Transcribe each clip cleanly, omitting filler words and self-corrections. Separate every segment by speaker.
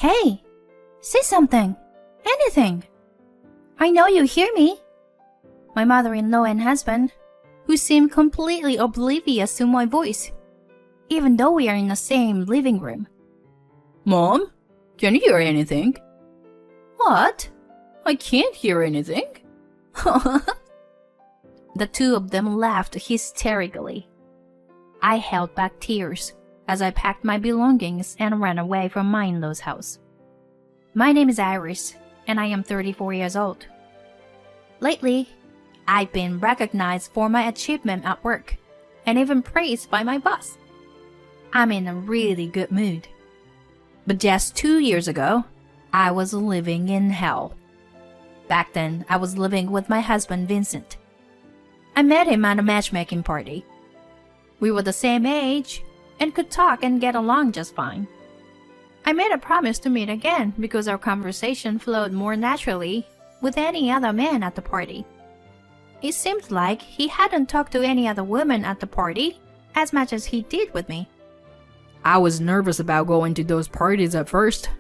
Speaker 1: Hey, say something. Anything. I know you hear me. My mother-in-law and husband, who seem completely oblivious to my voice, even though we are in the same living room.
Speaker 2: Mom, can you hear anything?
Speaker 1: What?
Speaker 2: I can't hear anything.
Speaker 1: The two of them laughed hysterically. I held back tears as I packed my belongings and ran away from my in-law's house. My name is Iris, and I am 34 years old. Lately, I've been recognized for my achievement at work and even praised by my boss. I'm in a really good mood. But just 2 years ago, I was living in hell. Back then, I was living with my husband, Vincent. I met him at a matchmaking party. We were the same age and could talk and get along just fine. I made a promise to meet again because our conversation flowed more naturally with any other man at the party. It seemed like he hadn't talked to any other woman at the party as much as he did with me.
Speaker 2: I was nervous about going to those parties at first,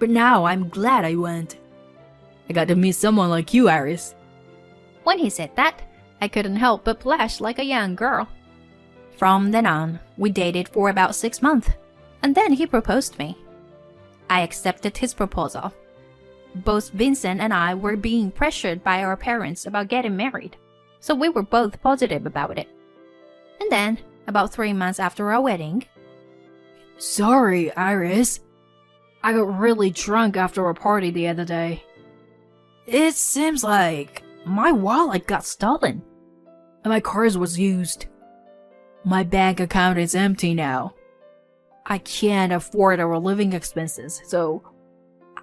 Speaker 2: but now I'm glad I went. I got to meet someone like you, Iris.
Speaker 1: When he said that, I couldn't help but blush like a young girl. From then on, we dated for about 6 months, and then he proposed to me. I accepted his proposal. Both Vincent and I were being pressured by our parents about getting married, so we were both positive about it. And then, about 3 months after our wedding...
Speaker 2: Sorry, Iris. I got really drunk after a party the other day. It seems like my wallet got stolen, and my card was used. My bank account is empty now. I can't afford our living expenses, so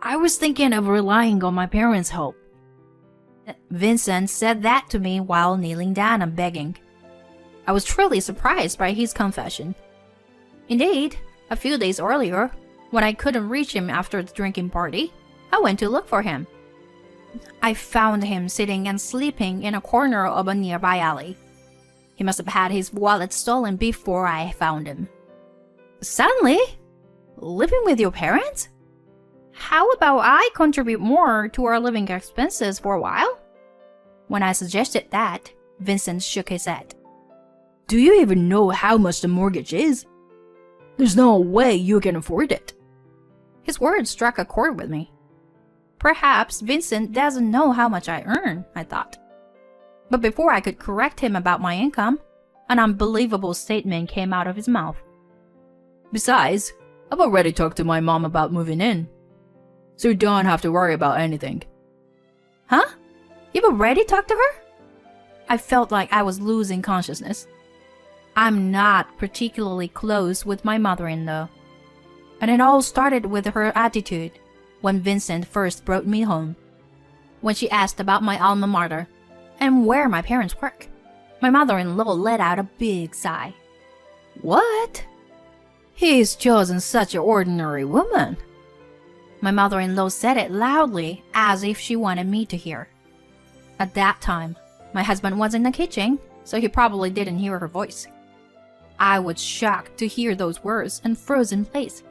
Speaker 2: I was thinking of relying on my parents' help.
Speaker 1: Vincent said that to me while kneeling down and begging. I was truly surprised by his confession. Indeed, a few days earlier, when I couldn't reach him after the drinking party, I went to look for him. I found him sitting and sleeping in a corner of a nearby alley. He must have had his wallet stolen before I found him. Suddenly? Living with your parents? How about I contribute more to our living expenses for a while? When I suggested that, Vincent shook his head.
Speaker 2: Do you even know how much the mortgage is? There's no way you can afford it.
Speaker 1: His words struck a chord with me. Perhaps Vincent doesn't know how much I earn, I thought. But before I could correct him about my income, an unbelievable statement came out of his mouth.
Speaker 2: Besides, I've already talked to my mom about moving in, so you don't have to worry about anything.
Speaker 1: Huh? You've already talked to her? I felt like I was losing consciousness. I'm not particularly close with my mother-in-law. And it all started with her attitude when Vincent first brought me home. When she asked about my alma mater and where my parents work, my mother-in-law let out a big sigh.
Speaker 2: What? He's chosen such an ordinary woman.
Speaker 1: My mother-in-law said it loudly as if she wanted me to hear. At that time, my husband was in the kitchen, so he probably didn't hear her voice. I was shocked to hear those words and froze in place.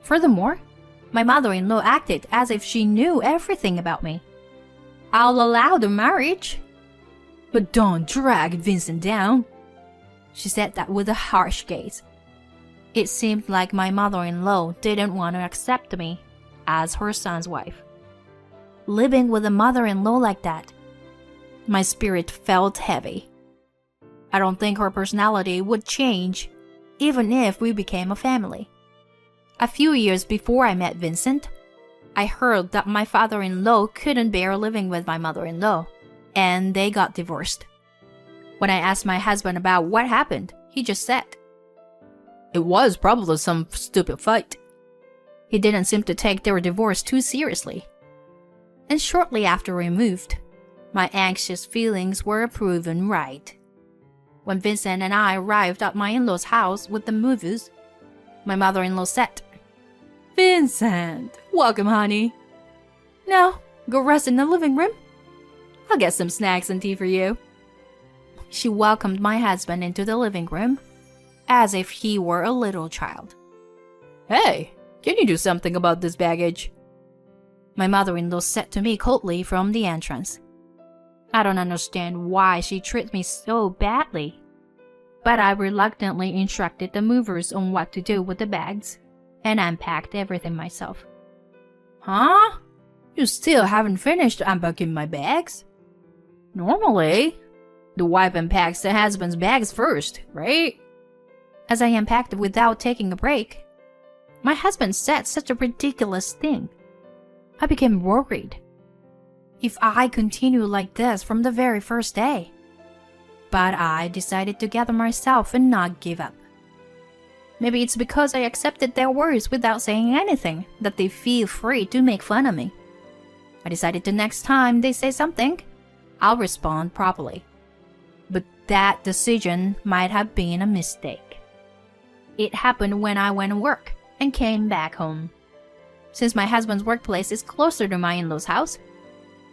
Speaker 1: Furthermore, my mother-in-law acted as if she knew everything about me. I'll allow the marriage,
Speaker 2: but don't drag Vincent down.
Speaker 1: She said that with a harsh gaze. It seemed like my mother-in-law didn't want to accept me as her son's wife. Living with a mother-in-law like that, my spirit felt heavy. I don't think her personality would change, even if we became a family. A few years before I met Vincent, I heard that my father-in-law couldn't bear living with my mother-in-law, and they got divorced. When I asked my husband about what happened, he just said,
Speaker 2: "It was probably some stupid fight."
Speaker 1: He didn't seem to take their divorce too seriously. And shortly after we moved, my anxious feelings were proven right. When Vincent and I arrived at my in-laws' house with the movers, my mother-in-law said,
Speaker 2: "Vincent, welcome, honey.
Speaker 1: Now, go rest in the living room.
Speaker 2: I'll get some snacks and tea for you."
Speaker 1: She welcomed my husband into the living room, as if he were a little child.
Speaker 2: "Hey, Can you do something about this baggage? My mother-in-law said to me coldly from the entrance. I don't understand why she treats me so badly, but I reluctantly instructed the movers on what to do with the bags and unpacked everything myself. Huh? You still haven't finished unpacking my bags? Normally, the wife unpacks the husband's bags first, right? As I unpacked without taking a break, my husband said such a ridiculous thing. I became worried. If I continue like this from the very first day. But I decided to gather myself and not give up. Maybe it's because I accepted their words without saying anything that they feel free to make fun of me. I decided the next time they say something, I'll respond properly. But that decision might have been a mistake. It happened when I went to work and came back home. Since my husband's workplace is closer to my in-laws' house,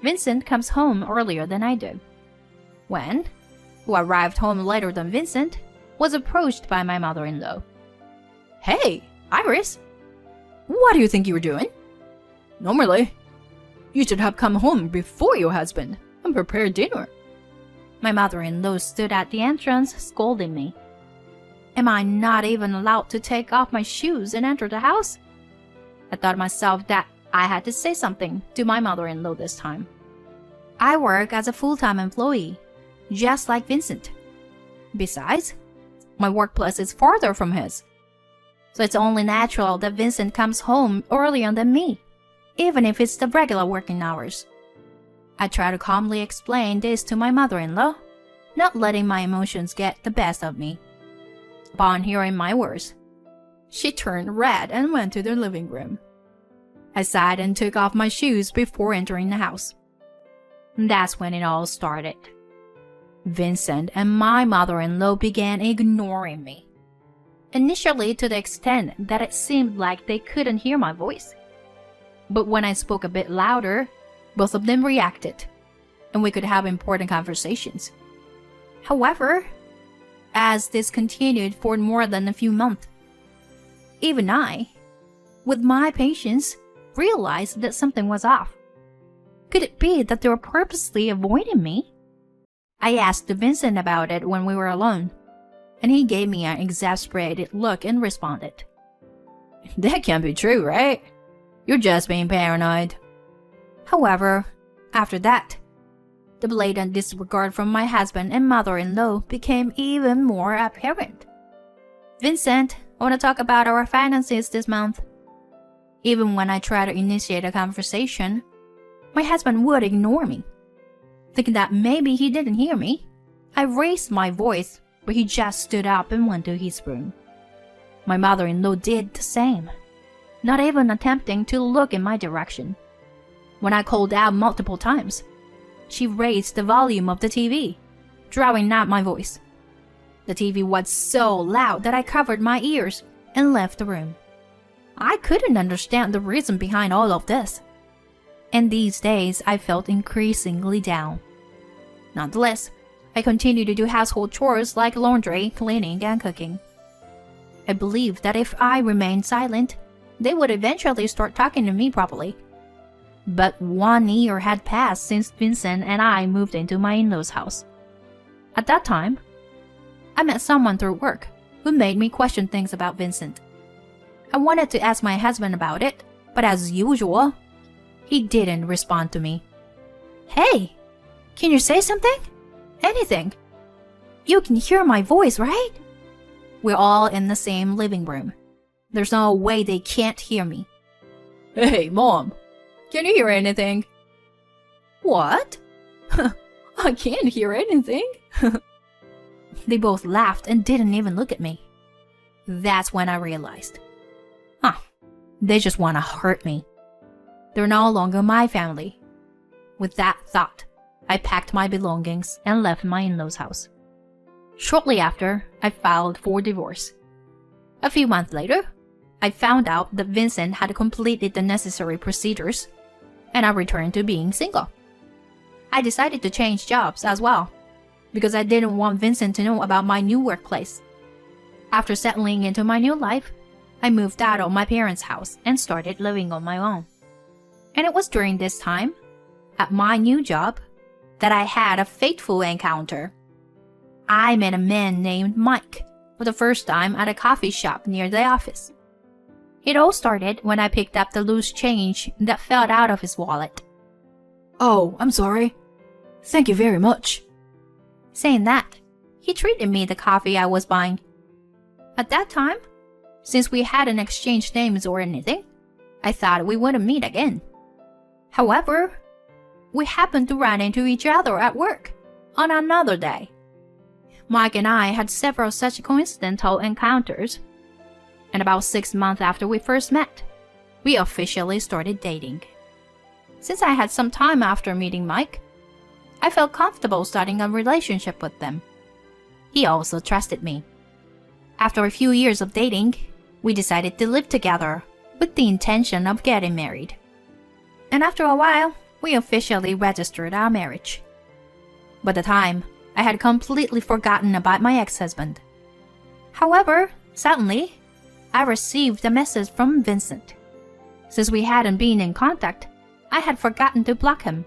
Speaker 2: Vincent comes home earlier than I do. Wen, who arrived home later than Vincent, was approached by my mother-in-law. Hey, Iris! What do you think you were doing? Normally, you should have come home before your husband and prepared dinner. My mother-in-law stood at the entrance scolding me. Am I not even allowed to take off my shoes and enter the house? I thought myself that I had to say something to my mother-in-law this time. I work as a full-time employee, just like Vincent. Besides, my workplace is farther from his. So it's only natural that Vincent comes home earlier than me, even if it's the regular working hours. I try to calmly explain this to my mother-in-law, not letting my emotions get the best of me. Upon hearing my words, she turned red and went to the living room. I sighed and took off my shoes before entering the house. That's when it all started. Vincent and my mother-in-law began ignoring me. Initially to the extent that it seemed like they couldn't hear my voice. But when I spoke a bit louder, both of them reacted, and we could have important conversations. However, as this continued for more than a few months, even I, with my patience, realized that something was off. Could it be that they were purposely avoiding me? I asked Vincent about it when we were alone, and he gave me an exasperated look and responded, That can't be true, right? You're just being paranoid. However, after that, the blatant disregard from my husband and mother-in-law became even more apparent. Vincent, I want to talk about our finances this month. Even when I try to initiate a conversation, my husband would ignore me. Thinking that maybe he didn't hear me, I raised my voice, but he just stood up and went to his room. My mother-in-law did the same, not even attempting to look in my direction. When I called out multiple times, she raised the volume of the TV, drowning out my voice. The TV was so loud that I covered my ears and left the room. I couldn't understand the reason behind all of this. And these days I felt increasingly down. Nonetheless, I continued to do household chores like laundry, cleaning, and cooking. I believed that if I remained silent, they would eventually start talking to me properly. But 1 year had passed since Vincent and I moved into my in-laws' house. At that time, I met someone through work who made me question things about Vincent. I wanted to ask my husband about it, but as usual, he didn't respond to me. Hey, can you say something? Anything? You can hear my voice, right? We're all in the same living room. There's no way they can't hear me. Hey, Mom, can you hear anything? What? I can't hear anything. They both laughed and didn't even look at me. That's when I realized. They just want to hurt me. They're no longer my family. With that thought, I packed my belongings and left my in-laws' house. Shortly after, I filed for divorce. A few months later, I found out that Vincent had completed the necessary procedures, and I returned to being single. I decided to change jobs as well, because I didn't want Vincent to know about my new workplace. After settling into my new life,
Speaker 1: I moved out of my parents' house and started living on my own. And it was during this time, at my new job, that I had a fateful encounter. I met a man named Mike for the first time at a coffee shop near the office. It all started when I picked up the loose change that fell out of his wallet.
Speaker 2: Oh, I'm sorry. Thank you very much.
Speaker 1: Saying that, he treated me the coffee I was buying. At that time, since we hadn't exchanged names or anything, I thought we wouldn't meet again. However, we happened to run into each other at work on another day. Mike and I had several such coincidental encounters, and about 6 months after we first met, we officially started dating. Since I had some time after meeting Mike, I felt comfortable starting a relationship with them. He also trusted me. After a few years of dating, we decided to live together with the intention of getting married. And after a while, we officially registered our marriage. By the time, I had completely forgotten about my ex-husband. However, suddenly, I received a message from Vincent. Since we hadn't been in contact, I had forgotten to block him.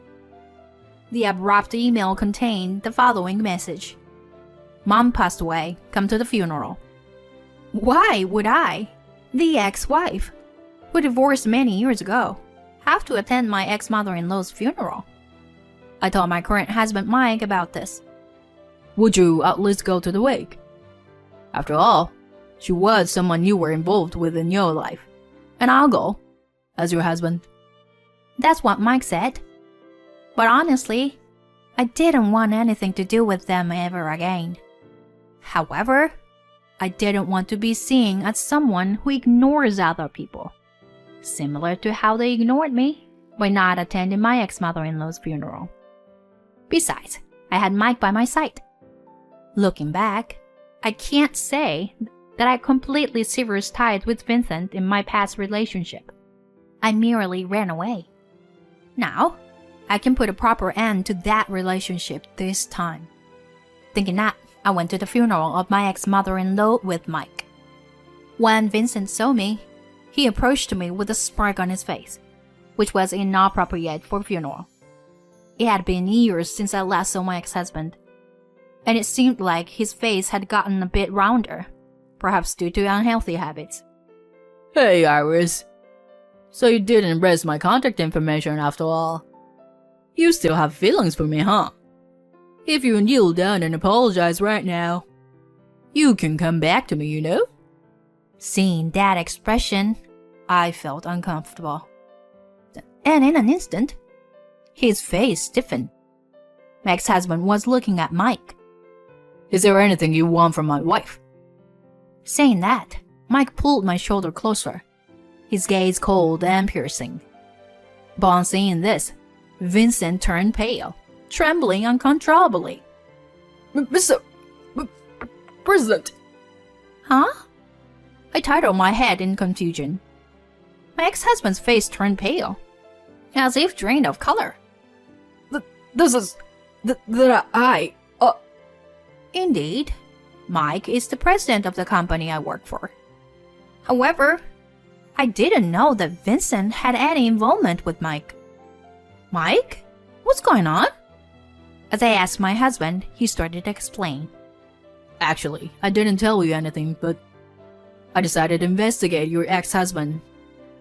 Speaker 1: The abrupt email contained the following message. Mom passed away. Come to the funeral. Why would I, the ex-wife, who divorced many years ago, have to attend my ex-mother-in-law's funeral? I told my current husband Mike about this.
Speaker 2: Would you at least go to the wake? After all, she was someone you were involved with in your life. And I'll go, as your husband.
Speaker 1: That's what Mike said. But honestly, I didn't want anything to do with them ever again. However, I didn't want to be seen as someone who ignores other people, similar to how they ignored me by not attending my ex-mother-in-law's funeral. Besides, I had Mike by my side. Looking back, I can't say that I completely severed ties with Vincent in my past relationship. I merely ran away. Now, I can put a proper end to that relationship this time. Thinking that, I went to the funeral of my ex-mother-in-law with Mike. When Vincent saw me, he approached me with a smirk on his face, which was inappropriate for a funeral. It had been years since I last saw my ex-husband, and it seemed like his face had gotten a bit rounder, perhaps due to unhealthy habits.
Speaker 2: Hey, Iris. So you didn't erase my contact information after all. You still have feelings for me, huh? If you kneel down and apologize right now, you can come back to me, you know?
Speaker 1: Seeing that expression, I felt uncomfortable. And in an instant, his face stiffened. My ex-husband was looking at Mike.
Speaker 2: Is there anything you want from my wife?
Speaker 1: Saying that, Mike pulled my shoulder closer, his gaze cold and piercing. Upon seeing this, Vincent turned pale, trembling uncontrollably.
Speaker 2: Mr. President!
Speaker 1: Huh? I titled my head in confusion. My ex-husband's face turned pale, as if drained of color.
Speaker 2: This is...
Speaker 1: Indeed, Mike is the president of the company I work for. However, I didn't know that Vincent had any involvement with Mike. Mike? What's going on? As I asked my husband, he started to explain.
Speaker 2: Actually, I didn't tell you anything, but I decided to investigate your ex-husband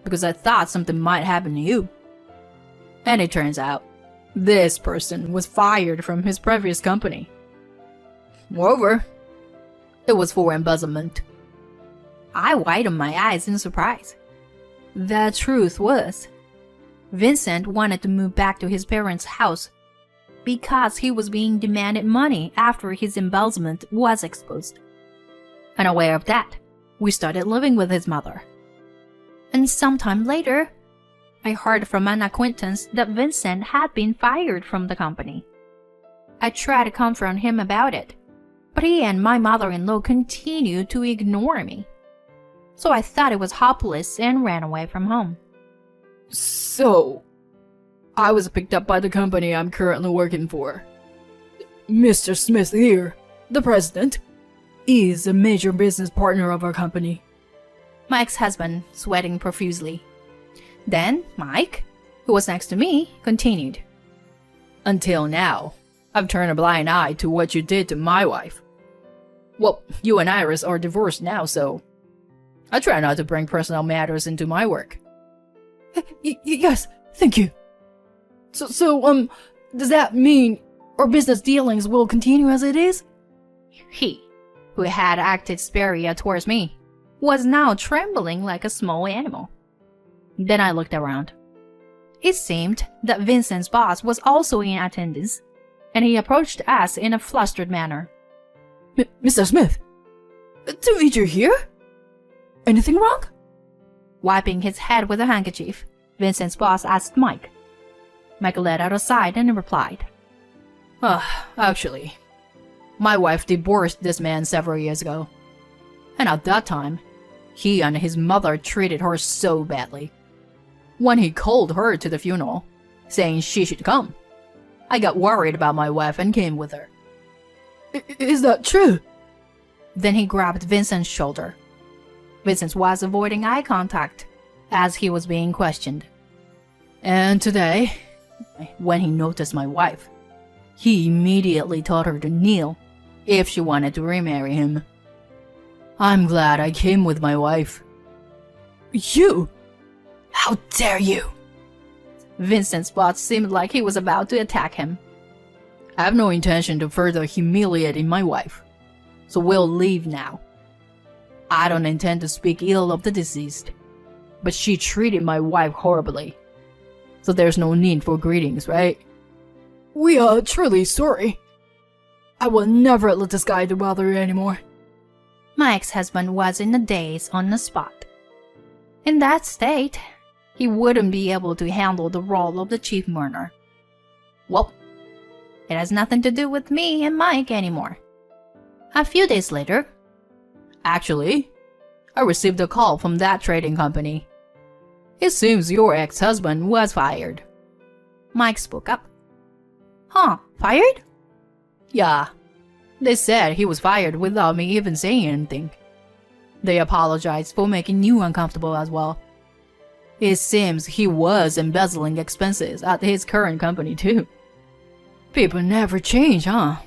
Speaker 2: because I thought something might happen to you. And it turns out, this person was fired from his previous company. Moreover, it was for embezzlement.
Speaker 1: I widened my eyes in surprise. The truth was, Vincent wanted to move back to his parents' house because he was being demanded money after his embezzlement was exposed. Unaware of that, we started living with his mother. And sometime later, I heard from an acquaintance that Vincent had been fired from the company. I tried to confront him about it, but he and my mother-in-law continued to ignore me. So I thought it was hopeless and ran away from home.
Speaker 2: So, I was picked up by the company I'm currently working for. Mr. Smith here, the president, is a major business partner of our company.
Speaker 1: my ex-husband sweating profusely. Then Mike, who was next to me, continued.
Speaker 2: Until now, I've turned a blind eye to what you did to my wife. Well, you and Iris are divorced now, so I try not to bring personal matters into my work. Yes, thank you. So, does that mean our business dealings will continue as it is?
Speaker 1: He, who had acted superior towards me, was now trembling like a small animal. Then I looked around. It seemed that Vincent's boss was also in attendance, and he approached us in a flustered manner.
Speaker 2: Mr. Smith, to meet you here? Anything wrong?
Speaker 1: Wiping his head with a handkerchief, Vincent's boss asked Mike. Mike let out a sigh and replied.
Speaker 2: Actually, my wife divorced this man several years ago. And at that time, he and his mother treated her so badly. When he called her to the funeral, saying she should come, I got worried about my wife and came with her. Is that true?
Speaker 1: Then he grabbed Vincent's shoulder. Vincent was avoiding eye contact as he was being questioned.
Speaker 2: And today, when he noticed my wife, he immediately told her to kneel if she wanted to remarry him. I'm glad I came with my wife. You? How dare you?
Speaker 1: Vincent's boss seemed like he was about to attack him.
Speaker 2: I have no intention to further humiliating my wife, so we'll leave now. I don't intend to speak ill of the deceased, but she treated my wife horribly, so there's no need for greetings, right? We are truly sorry. I will never let this guy bother you anymore.
Speaker 1: My ex-husband was in a daze on the spot. In that state, he wouldn't be able to handle the role of the chief mourner. Well, it has nothing to do with me and Mike anymore. A few days later,
Speaker 2: actually, I received a call from that trading company. It seems your ex-husband was fired.
Speaker 1: Mike spoke up. Huh, fired?
Speaker 2: Yeah. They said he was fired without me even saying anything. They apologized for making you uncomfortable as well. It seems he was embezzling expenses at his current company too. People never change, huh?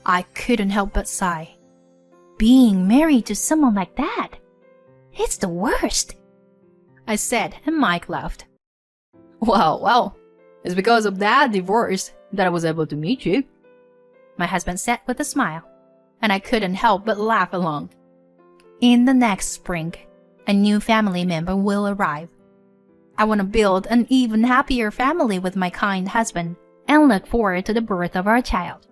Speaker 1: I couldn't help but sigh. Being married to someone like that, it's the worst, I said, and Mike laughed.
Speaker 2: Well, it's because of that divorce that I was able to meet you,
Speaker 1: my husband said with a smile, and I couldn't help but laugh along. In the next spring, a new family member will arrive. I want to build an even happier family with my kind husband and look forward to the birth of our child.